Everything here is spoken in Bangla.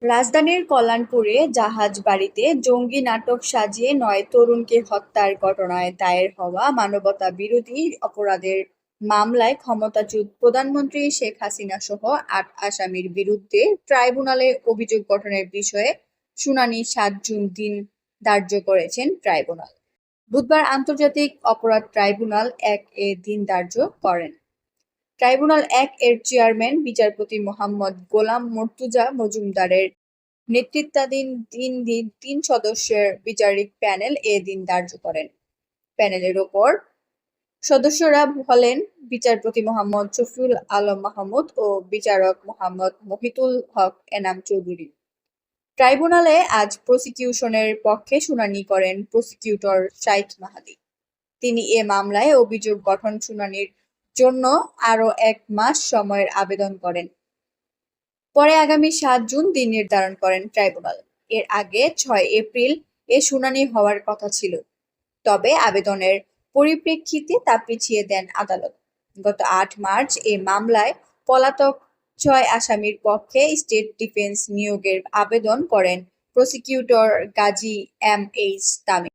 রাজধানীর কল্যাণপুরে জাহাজবাড়িতে জঙ্গি নাটক সাজিয়ে ৯ তরুণকে হত্যার ঘটনায় দায়ের হওয়া মানবতাবিরোধী অপরাধের মামলায় ক্ষমতাচ্যুত প্রধানমন্ত্রী শেখ হাসিনাসহ ৮ আসামির বিরুদ্ধে ট্রাইব্যুনালে অভিযোগ গঠনের বিষয়ে শুনানি ৭ জুন দিন ধার্য করেছেন ট্রাইব্যুনাল। বুধবার আন্তর্জাতিক অপরাধ ট্রাইব্যুনাল ১ দিন ধার্য করেন। ট্রাইব্যুনাল ১ এর চেয়ারম্যান বিচারপতি মোহাম্মদ গোলাম মর্তুজা মজুমদারের নেতৃত্বাধীন ৩ সদস্যের বিচারিক প্যানেল এ দিন ধার্য করেন। প্যানেলের অপর সদস্যরা হলেন বিচারপতি মোহাম্মদ শফিউল আলম মাহমুদ ও বিচারক মোহাম্মদ মহিতুল হক এনাম চৌধুরী। ট্রাইব্যুনালে আজ প্রসিকিউশনের পক্ষে শুনানি করেন প্রসিকিউটর শাইখ মাহাদি। তিনি এ মামলায় অভিযোগ গঠন শুনানির জন্য আরও ১ মাস সময়ের আবেদন করেন। পরে আগামী ৭ জুন দিন নির্ধারণ করেন ট্রাইব্যুনাল। এর আগে ৬ এপ্রিল এ শুনানি হওয়ার কথা ছিল, তবে আবেদনের পরিপ্রেক্ষিতে তা পিছিয়ে দেন আদালত। গত ৮ মার্চ এ মামলায় পলাতক ৬ আসামির পক্ষে স্টেট ডিফেন্স নিয়োগের আবেদন করেন prosecutor Gazi M H Tamim.